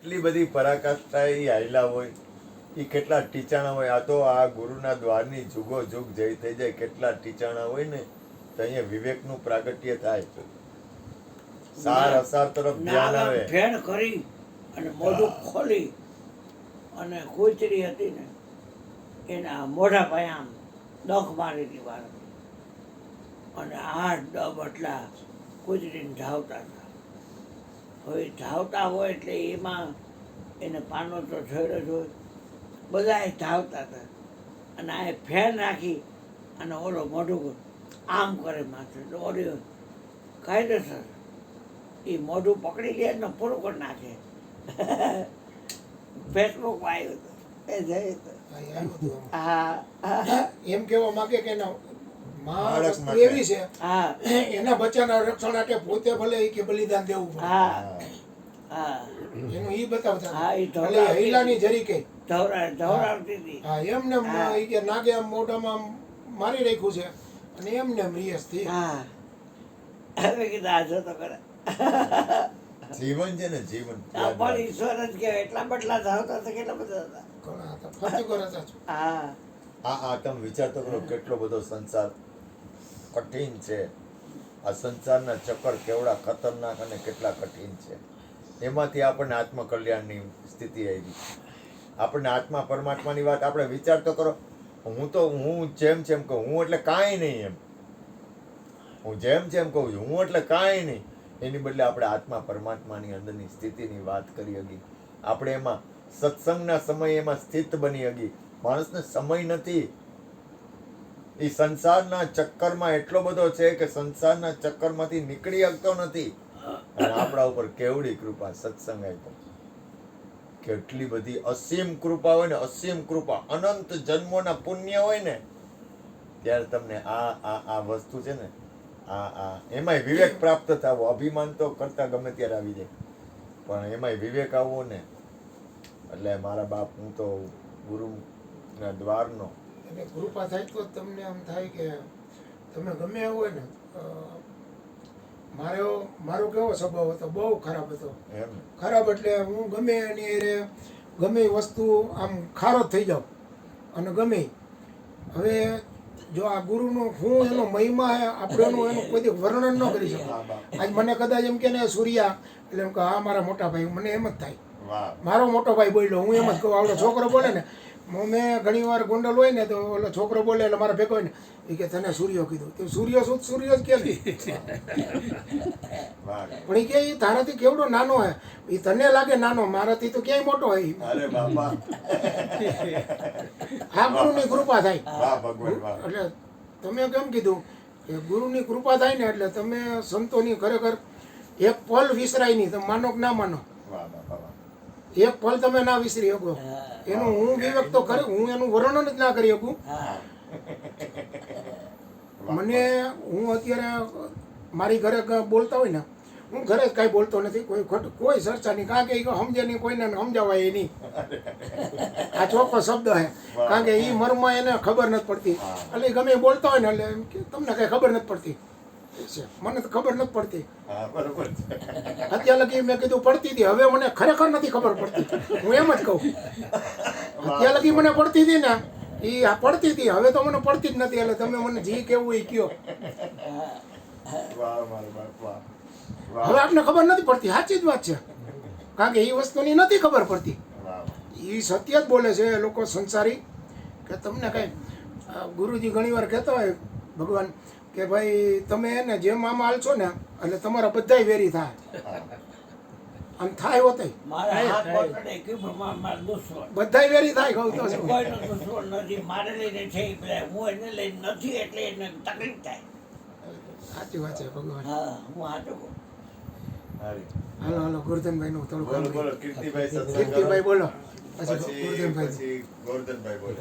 કેટલી બધી પરાકાષ્ઠા એ આયલા હોય, એ કેટલા ટીચાણા હોય. આ તો આ ગુરુના દ્વારની જુગો જુગ જઈ થઈ જાય, કેટલા ટીચાણા હોય ને, તો અહીંયા વિવેકનું પ્રાગટ્ય થાય, સાર અસાર તરફ ધ્યાન આવે. ફેણ કરી અને મોઢું ખોલી અને કૂતરી હતી ને એના મોઢા પાસે આમ ડખ મારી હતી વાર, અને 8-10 બટલા કૂતરીને ધાવતા હતા. હવે ધાવતા હોય એટલે એમાં એને પાનો તો છોડ્યો જ હોય, બધા ધાવતા હતા. અને આ ફેર નાખી અને ઓલો મોઢું આમ કરે માથે, તો ઓલી કાયદેસર એ મોઢું પકડી લે ને પૂરું કરી નાખે. ફેસબુકમાં આવ્યું હતું એ જઈ એમ કેવા માંગે કે એવી છે એના બચ્ચાના રક્ષણ માટે પોતે ભલે કે બલિદાન દેવું પડે, એનું ઈ બતાવતા. એટલે હૈલાની જરી કે ધવરાવતી હતી. હા એમને કે નાગે આમ મોઢામાં મારી રાખ્યું છે અને એમને રિયસ થી. હવે કીધું આ જો તો કરે જીવન છે ને, જીવન પણ ઈશ્વર જ કહેવાય. એટલા બટલા ધાવતા હતા, કેટલા બધા હતા, ઘણા હતા, ફરતી હતા. આ તમે વિચાર તો કરો, કેટલો બધો સંસાર કઠિન છે. આ સંસારના ચક્કર કેવડા ખતરનાક અને કેટલા કઠિન છે. એમાંથી આપણને આત્મકલ્યાણની સ્થિતિ આવી. આપણને આત્મા પરમાત્માની વાત આપણે વિચાર તો કરો. હું જેમ કહું હું એટલે કાંઈ નહીં, એમ હું જેમ કહું છું હું એટલે કાંઈ નહીં, એની બદલે આપણે આત્મા પરમાત્માની અંદરની સ્થિતિની વાત કરી હગી. આપણે એમાં સત્સંગના સમયે એમાં સ્થિત બની હગી. માણસને સમય નથી. એ સંસારના ચક્કરમાં એટલો બધો છે કે સંસારના ચક્કરમાંથી નીકળી શકતો નથી. અને આપણા ઉપર કેવડી કૃપા, સત્સંગ આપ્યો. કેટલી બધી અસીમ કૃપા હોય ને, અસીમ કૃપા, અનંત જન્મોના પુણ્ય હોય ને, ત્યારે તમને આ વસ્તુ છે ને, એમાંય વિવેક પ્રાપ્ત થવો. અભિમાન તો કરતા ગમે ત્યારે આવી જાય, પણ એમાંય વિવેક આવવો ને, એટલે મારા બાપ, હું તો ગુરુના દ્વારનો. એટલે કૃપા થાય તો તમને આમ થાય કે તમે ગમે એવું હોય ને. મારો કેવો સ્વભાવ હતો, બહુ ખરાબ હતો. ખરાબ એટલે હું ગમે એની અરે ગમે વસ્તુ આમ ખારો થઈ જાઉં અને ગમે. હવે જો આ ગુરુનો હું એનો મહિમા આપણે એનું કોઈ વર્ણન ન કરી શકું. આજ મને કદાચ એમ કે ને સૂર્યા, એટલે એમ કે હા મારા મોટા ભાઈ, મને એમ જ થાય મારો મોટો ભાઈ બોલ્યો, હું એમ જ કહું. આવડો છોકરો બોલે ને, મેં ઘણી વાર ગોંડલ હોય ને તો ઓલો છોકરો બોલે એટલે મારા ભેગો હોય ને, એ કે તને સૂર્યો કીધું. તો સૂર્ય શું? સૂર્ય જ કે પણ એ કે તારાથી કેવડો નાનો હે, એ તને લાગે નાનો, મારાથી તો ક્યાંય મોટો હોય. આ ગુરુની કૃપા થાય. એટલે તમે કેમ કીધું કે ગુરુની કૃપા થાય ને, એટલે તમે સંતોની ખરેખર એક પલ વિસરાય નહીં. તમે માનો કે ના માનો, એક પલ તમે ના વિસરી શકો. એનું હું વિવેક તો ખરે, હું એનું વર્ણન જ ના કરી શકું. મને હું અત્યારે મારી ઘરે બોલતા હોય ને, હું ઘરે જ કાંઈ બોલતો નથી, કોઈ ચર્ચા નહીં, કારણ કે એ સમજે નહીં, કોઈને સમજાવાય એ નહીં. આ ચોખ્ખો શબ્દ છે, કારણ કે એ મરમાં એને ખબર નથી પડતી. એટલે ગમે એ બોલતા હોય ને, એટલે એમ કે તમને કાંઈ ખબર નથી પડતી. મને તો ખબર નથી પડતી. અત્યારે લગી મેં કીધું પડતી હતી, હવે મને ખરેખર નથી ખબર પડતી. હું એમ જ કહું, અત્યારે લગી મને પડતી હતી ને, એ પડતી હતી, હવે તો મને પડતી જ નથી. એટલે તમે મને જે કેવું એ કયો. હવે આપને ખબર નથી પડતી, સાચી જ વાત છે. કારણ કે એ વસ્તુની નથી ખબર પડતી. એ સત્ય જ બોલે છે એ લોકો સંસારી, કે તમને કઈ ગુરુજી ઘણી વાર કહેતા હોય ભગવાન કે ભાઈ તમે એને જેમ આમ હાલશો ને, એટલે તમારા બધાય વેરી થાય. આમ થાય હોત બધાય વેરી થાય. કહું તો નથી, મારે લઈને છે, હું એને લઈને નથી, એટલે એને તકલીફ થાય. સાચી વાત છે ભગવાન. હા, હું સાચું કહું. હાલો ગુરધનભાઈ નું થોડું બોલો. કીર્તિભાઈ બોલો, પછી ગોરધનભાઈ બોલો.